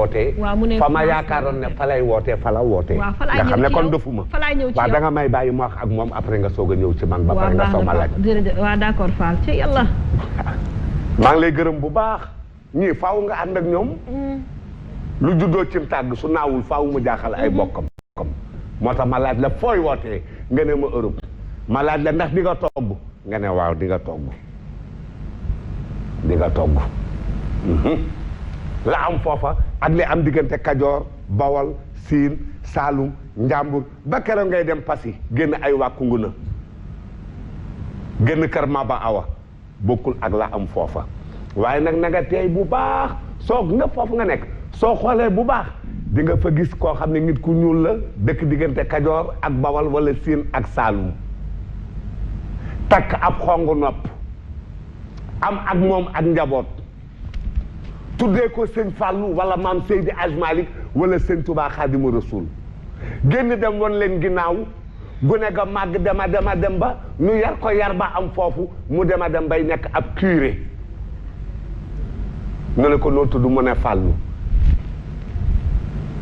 wootee fa ma yaakaaroon ne fa lay wootee fa la wootee nga xam ne kon defuma waaw da nga may bàyyi ma wax ak moom après nga soog a ñëw ci man ba pare nga soog ma laaj waaw d'accord Fall ci yàlla maa ngi lay gërëm bu baax ñii faaw nga ànd ak ñoom lu juddoo cim tàgg su naawul faaw mu jaaxal ay bokkam moo tax ma laaj la fooy wootee nga ne ma Europe ma laaj la ndax di nga togg nga ne waaw di nga togg di nga togg la am foofa ak li am diggante Kajoor Bawol Siin Saalum Njàmbur ba keroog ngay dem Passy génn ay wàkku nguna génn kër Maba Awa bokkul ak la am foofa waaye nag na nga teey bu baax soo nga foofu nga nekk soo xoolee bu baax di nga fa gis koo xam ne nit ku ñuul la dëkk diggante Kajoor ak Bawol wala Siin ak Saalum takk ab xongu nopp am ak moom ak njaboot tuddee ko sëñ Fallou wala maam Seydi Aj Malick wala sëñ Touba Xaadimu Rasuul génn dem woon leen ginnaaw gune ga màgg dema dem ba ñu yar ko yar ba am foofu mu dema dem bay nekk ab curé ñu ne ko noo tudd mu ne Fallou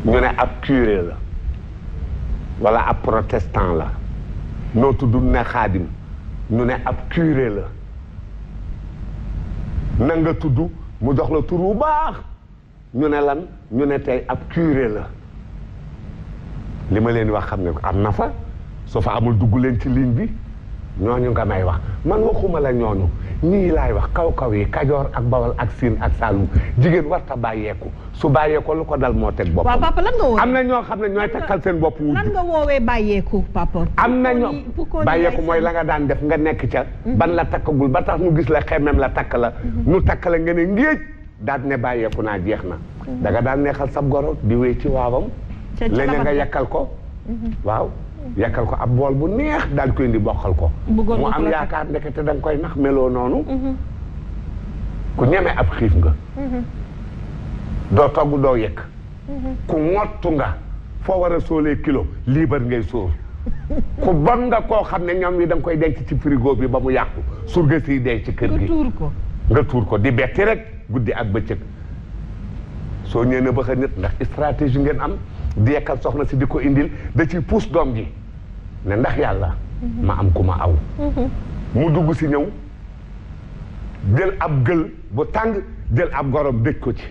ñu ne ab curé la wala ab protestant la noo tudd ne Xaadim ñu ne ab curé la na nga tudd mu jox la tur bu baax ñu ne lan ñu ne tey ab curé la li ma leen wax xam ne am na fa soo fa amul dugg leen ci ligne bi ñooñu nga may wax man waxuma la ñooñu ñii laay wax kaw yi Kajoor ak Bawol ak Siin ak Saalum jigéen warta bàyyeeku su bàyyeekoo lu ko dal moo teg boppam. waaw papa lan nga woowee am na ñoo xam ne ñooy takkal seen bopp wujj. lan nga woowee bàyyeeku papa. am na ñoo bàyyeeku mooy la nga daan def nga nekk ca. ban la takkagul ba tax ñu gis la xemem la takk la. ñu takk la nga ne ngéej daal ne bàyyeeku naa jeex na. da nga daan neexal sab goro di wéy ci waawam. léeg nga yakkal ko. waaw yakkal ko ab bool bu neex daal koy indi bokkal ko. mu am yaakaar ndekete da nga koy nax meloo noonu. ku ñeme ab xiif nga. doo togg doo yekk. ku ngottu nga foo war a soolee kilo liibar ngay sóor. ku bon nga koo xam ne ñoom yi da nga koy denc ci frigo bi ba mu yàqu surga siy dee ci kër gi. nga tuur ko di betti rek guddi ak bëccëg. soo ñëwee ne ba xa nit ndax stratégie ngeen am di yekkal soxna si di ko indil da ciy puus doom ji ne ndax yàlla ma am ku ma aw. mu dugg si ñëw jël ab gël bu tàng jël ab gorom dëj ko ci.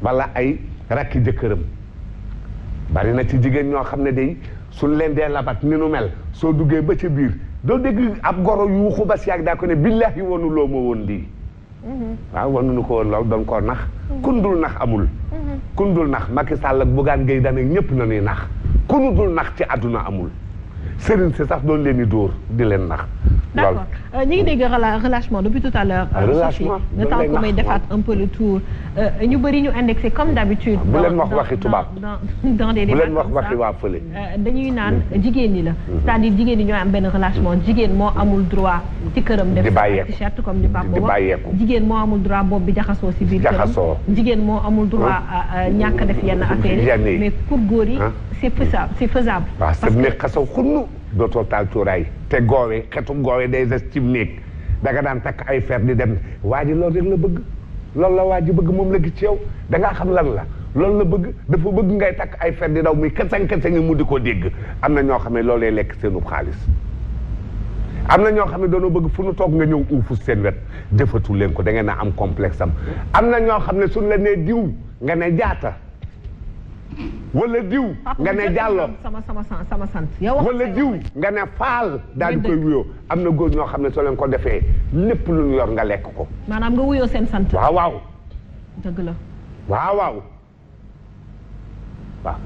wala ay rakki jëkkëram bari na ci jigéen ñoo xam ne day suñ leen dee labat ni nu mel soo duggee ba ca biir doo dégg ab goro yuuxu ba si yàgg daa ko ne billaahi wanu loo ma woon lii. waaw wanuñu ko woon lool doon koo nax kundul nax amul. kundul nax Macky Sall ak Bougane Gueye Dany ñëpp na ñuy nax kundul nax ci àdduna amul sëriñ si sax doon leen di dóor di leen nax. d'accord ñu ngi dégg relâchement depuis tout à l'heure. relâchement le temps que may defaat un peu le tour ñu bëri ñu indexé comme d'habitude. bu leen wax waxi tubaab dans des débats bu leen wax waxi waa fële. dañuy naan jigéen ñi la. c'est-à-dire jigéen ñi ñooy am benn relâchement jigéen moo amul droit ci këram. di bàyyeeku def t-shirt comme ni Papa di bàyyeeku. jigéen moo amul droit boobu bi jaxasoo si biir këram. jaxasoo jigéen moo amul droit ñàkk def yenn affaires yi. mais pour góor yi c'est faisable c'est faisable. waaw sa néeg xasaw xunnu dootoo taal cuuraay te goowe xetu goowe day des ci néeg da nga daan takk ay fer di dem waa ji loolu rek la bëgg loolu la waa ji bëgg moom la gis ci yow da ngaa xam lan la loolu la bëgg dafa bëgg ngay takk ay fer di daw muy kese mu di ko dégg am na ñoo xam ne loolu lay lekk seenu xaalis am na ñoo xam ne dañoo bëgg fu nu toog nga ñëw uufu seen wet jëfatu leen ko da ngeen a am complexe am na ñoo xam ne suñ la nee diw nga ne jaata wala diw nga ne jàllo sama sant yow wala diw nga ne faal daal di koy wuyoo am na góor ñoo xam ne soo leen ko defee lépp lu ñu yor nga lekk ko maanaam nga wuyoo seen sant waaw waaw dëgg la waaw waaw waaw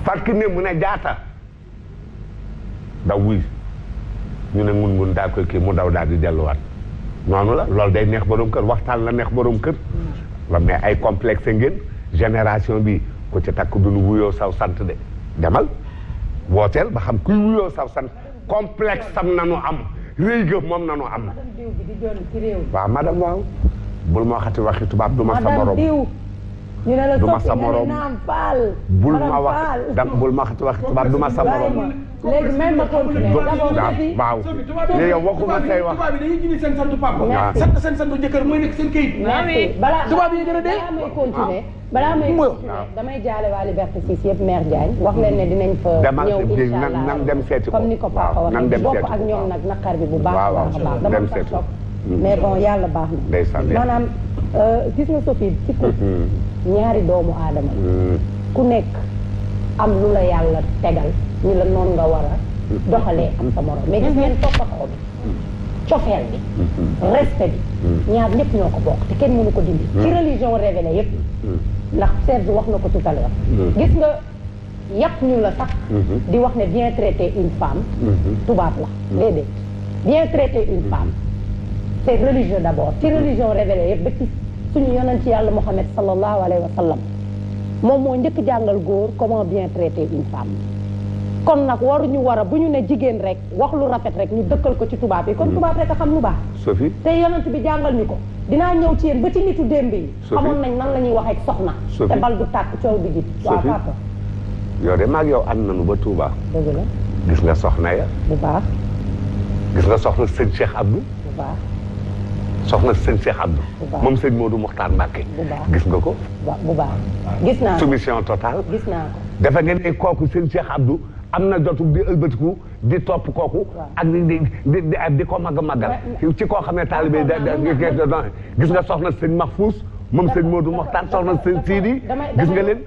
fàtki ne mu ne jaata daw wuy ñu ne ngun daal koy kii mu daw daal di delluwaat noonu la loolu day neex borom kër waxtaan la neex borom kër la mais ay complexe ngeen génération bi ku ci takk duñu wuyoo saw sant de demal wooteel ba xam kuy wuyoo saw sant complexe sam nanu am réy ga moom nanu am waaw madame waaw bul ma waxati waxi tubaab du ma sa morom ñu ne la du ma sa morom naam faal. bul ma wax bul ma wax tubaab du ma sa morom. léegi même ma continuer d'abord waaw léegi yow waxuma say wax. tubaab bi dañuy jëli seen santu papa. sant seen santu jëkkër mooy nekk seen kayit. merci balaa tubaab yi gën a dee. balaa may continuer damay jaale waa Liberté 6 yëpp Mère Diagne wax leen ne dinañ fa ñëw incha allah nan dem seeti ko comme ni ko papa waxee bokk ak ñoom nag naqar bi bu baax a baax a baax dama sax toog mais bon yàlla baax na maanaam gis nga Sophie ci ko ñaari doomu aadama ku nekk am lu la yàlla tegal ñu la noonu nga war a doxalee am sa morom mais gis ngeen toppatoo bi cofeel bi respect bi ñaar ñëpp ñoo ko bokk te kenn mënu ko dindi ci religion révélée yëpp ndax Serge wax na ko tout à l'heure gis nga yàpp ñu la sax di wax ne bien traiter une femme tubaab la déedéet bien traiter une femme c'est religieux d'abord ci religion révélée yëpp ba ci suñu yonent ci yàlla Muhammad sallallahu alayhi wa sallam moom moo njëkk jàngal góor comment bien traiter une femme kon nag waruñu war a bu ñu ne jigéen rek wax lu rafet rek ñu dëkkal ko ci tubaab yi kon tubaab rek a xam lu baax Sophie te yonent bi jàngal ñu ko dinaa ñëw ci yéen ba ci nitu démb yi xamoon nañ nan la ñuy waxee ak soxna te bal du tàkk coow bi ji waaw papa yow de maag yow ànd nañu ba Touba dëgg la gis nga soxna ya bu baax gis nga soxna sëñ Cheikh Abdou bu baax soxna sëñ Cheikh Abdou moom sëñ Modou Mokhtar Mbacké gis nga ko bu baax gis naa ko soumission totale gis naa ko dafa ngeen ne kooku sëñ Cheikh Abdou am na jotu di ëlbatiku di topp kooku ak di ko magal ci koo xam ne taalibe gis nga soxna sëñ Mahfous moom sëñ Modou Mokhtar soxna sëñ Sidi gis nga leen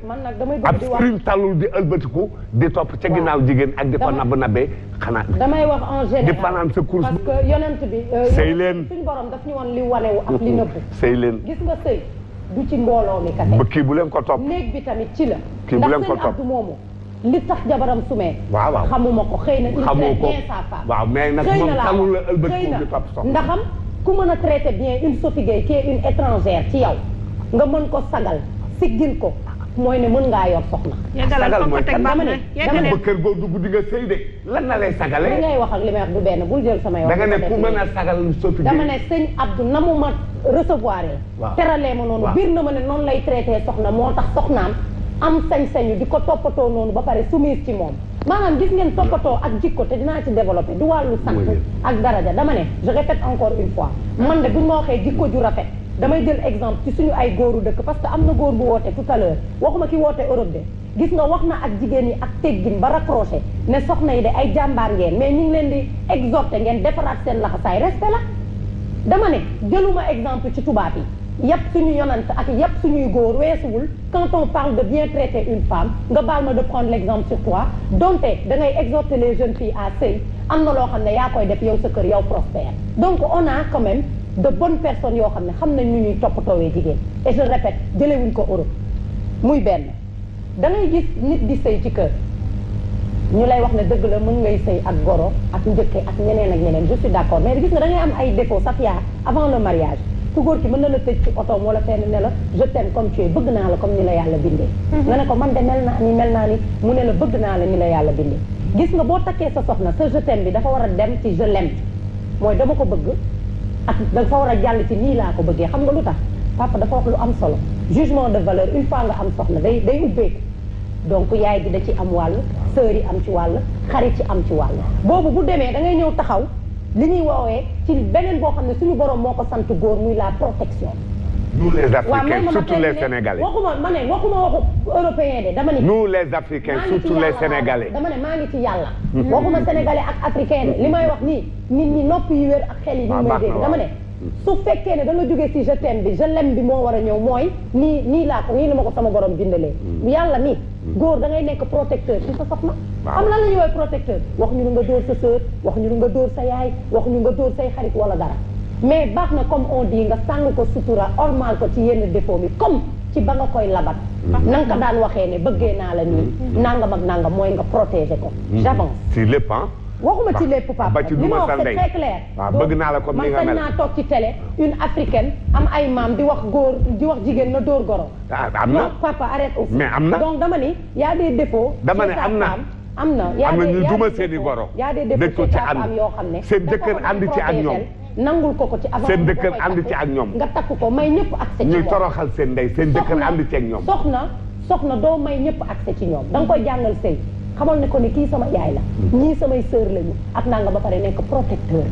ab prime talul di ëlbatiku di topp ca ginnaaw jigéen ak di ko nabbee xanaa damay wax en général di fanaan sa course parce que yonent bi sëy leen suñu borom daf ñu woon li wanewu ak li nëbbu sëy leen gis nga sëy du ci mbooloo mi kase ba kii bu leen ko topp néeg bi tamit ci la kii bu leen ko ndax sëñ Abdou moomu li tax jabaram sumee waaw xamuma ko xëy na il traite bien sa femme waaw mais nag moom talul la ëlbatiku di topp soxna ndaxam ku mën a traiter bien une Sophie Gueye qui est une étrangère ci yow nga mën ko sagal siggil ko mooy ne mën ngaa yor soxna sagal mooy dama ne ba kër goo dugg di nga sëy de lan la lay sagale li ngay wax ak li may wax du benn bul jël samay wax da nga ne ku mën a sagal Sophie Gueye dama ne sëñ Abdou na mu ma recevoir teralee ma noonu biir na ma ne noonu lay traité soxna moo tax soxnaam am sañ-sañu di ko toppatoo noonu ba pare soumise ci moom maanaam gis ngeen toppatoo ak jikko te dinaa ci développé du wàllu sant ak daraja dama ne je répète encore une fois man de buñ ma waxee jikko ju rafet damay jël exemple ci suñu ay góoru dëkk parce que am na góor bu woote tout à l'heure waxuma ki woote Europe de gis nga wax na ak jigéen yi ak teggin ba raccroché ne soxna yi de ay jàmbaar ngeen mais ñu ngi leen di exhorté ngeen defaraat seen laxasaay respect la dama ne jëluma exemple ci tubaab yi yàpp suñu yonant ak yàpp suñuy góor weesuwul quand on parle de bien traiter une femme nga baal ma de prendre l'exemple sur toi donte da ngay exhorter les jeunes filles à sëy am na loo xam ne yaa koy def yow sa kër yow prospère donc on a quand même de bonnes personnes yoo xam ne xam nañ ñu ñuy toppatoowee jigéen et je répète jëlewuñ ko Europe muy benn da ngay gis nit di sëy ci kër ñu lay wax ne dëgg la mën ngay sëy ak goro ak njëkke ak ñeneen ak ñeneen je suis d'accord mais gis nga da ngay am ay défauts Safia avant le mariage ku góor ki mën na la tëj ci otoom wala fenn ne la je t'aime comme tu es bëgg naa la comme ni la yàlla bindee nga ne ko man de mel naa ni mu ne la bëgg naa la ni la yàlla bindee gis nga boo takkee sa soxna sa je t'aime bi dafa war a dem ci je l'aime mooy dama ko bëgg ak dafa war a jàll ci nii laa ko bëggee xam nga lu tax papa dafa wax lu am solo jugement de valeur une fois nga am soxna day ubbeeku donc yaay gi da ci am wàll sœur yi am ci wàll xarit ci am ci wàll boobu bu demee da ngay ñëw taxaw li ñuy woowee ci beneen boo xam ne suñu borom moo ko sant góor muy la protection. nous les Africains surtout les Sénégalais. waxuma waxu européen de dama ne. nous les Africains surtout les Sénégalais. dama ne maa ngi ci yàlla. waxuma sénégalais ak africain de li may wax nii nit ñi nopp yu wér ak xel yi. ñu may dégg dama ne. su fekkee ne da nga jógee si je t'aime bi je l'aime bi moo war a ñëw mooy nii laa ko nii la ma ko sama borom bindalee. yàlla nii góor da ngay nekk protecteur ci sa soxna. am lan la ñuy woowee protecteur wax ñu nga dóor sa sœur wax ñu nga dóor sa yaay wax ñu nga dóor say xarit wala dara mais baax na comme on dit nga sàng ko sutura ormal ko ci yenn défaut mi comme ci ba nga koy labat na nga ko daan waxee ne bëggee naa la nii nangam ak nangam mooy nga protéger ko j'avance si lépp waxuma ci lépp papa li ma wax c'est très clair bëgg naa la comme ni nga mel man sañ naa toog ci télé une africaine am ay maam di wax góor di wax jigéen na dóor goro am na papa arrête aussi mais am na donc dama ni y a des défauts dama ne am na am na ñu duma seeni goro y a des défauts ko ci am yoo xam ne seen jëkkër ànd ci ak ñoom nangul ko ci avant seen dëkkër ànd ci ak ñoom nga takk ko may ñëpp accès ci ñuy moom toroxal seen ndey seen dëkkër ànd ci ak ñoom soxna doo may ñëpp accès ci ñoom da nga koy jàngal sëy xamal ne ko ni kii sama yaay la ñii samay sœur lañu ak naa nga ba pare nekk protecteur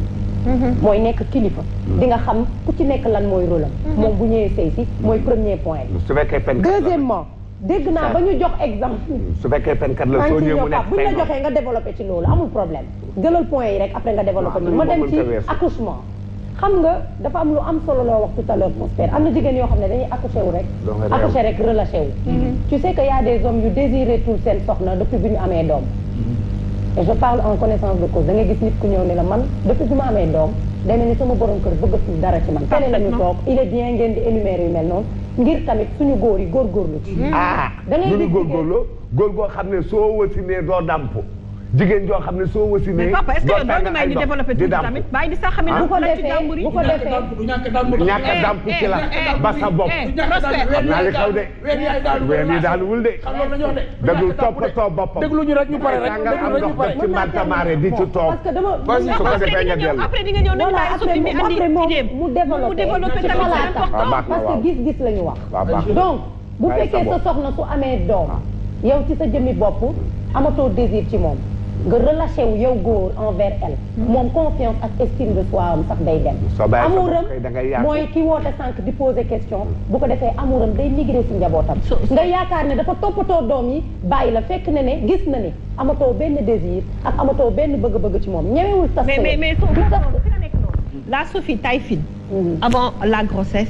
mooy nekk kilifa di nga xam ku ci nekk lan mooy rôle am moom bu ñëwee sëy si mooy premier point su fekkee penkat la deuxièmement dégg naa ba ñu jox exemple su fekkee penkat la soo ñëwee mu nekk bu ñu la joxee nga développé ci loolu amul problème jëlal point yi rek après nga développé ci ma dem ci accouchement xam nga dafa am lu am solo loo wax tout à l'heure Prospère am na jigéen yoo xam ne dañuy accoucher rek relâché wu tu sais que y a des hommes yu désiré tout seen soxna depuis bi ñu amee doom et je parle en connaissance de cause da ngay gis nit ku ñëw ne la man depuis bi ma amee doom day mel ni sama borom kër bëggatul dara ci man télé la ñu toog il est bien ngeen di énumérer yu mel noonu ngir tamit suñu góor yi góorgóorlu ci da ngay di góorgóorlu góor goo xam ne soo wasinee doo damp jigéen joo xam ne soo wasinee mais papa est-ce que doo ñu may ñu développé tuuti tamit bàyyi di sax xam ne bu ko defee ñàkk a damp ci la ba sa bopp xam naa li xew de ween yi daanuwul de déglu toppatoo boppam déglu ñu rek ñu pare rek nga am ndox def ci mbantamaare di ci toog su ko defee nga dellu après di nga ñëw nañu bàyyi Sophie mi andi idéem mu développé tamit c'est important parce que gis-gis la ñu wax donc bu fekkee sa soxna su amee doom yow ci sa jëmmi bopp amatoo désir ci moom nga relâché wu yow góor envers elle moom confiance ak estime de soi am sax day dem amuram mooy ki woote sànq di poser question bu ko defee amuram day migré si njabootam nga yaakaar ne dafa toppatoo doom yi bàyyi la fekk ne gis na ne amatoo benn désir ak amatoo benn bëgg-bëgg ci moom ñemewul tas mais fi nga nekk noonu la Sophie taille fine avant la grossesse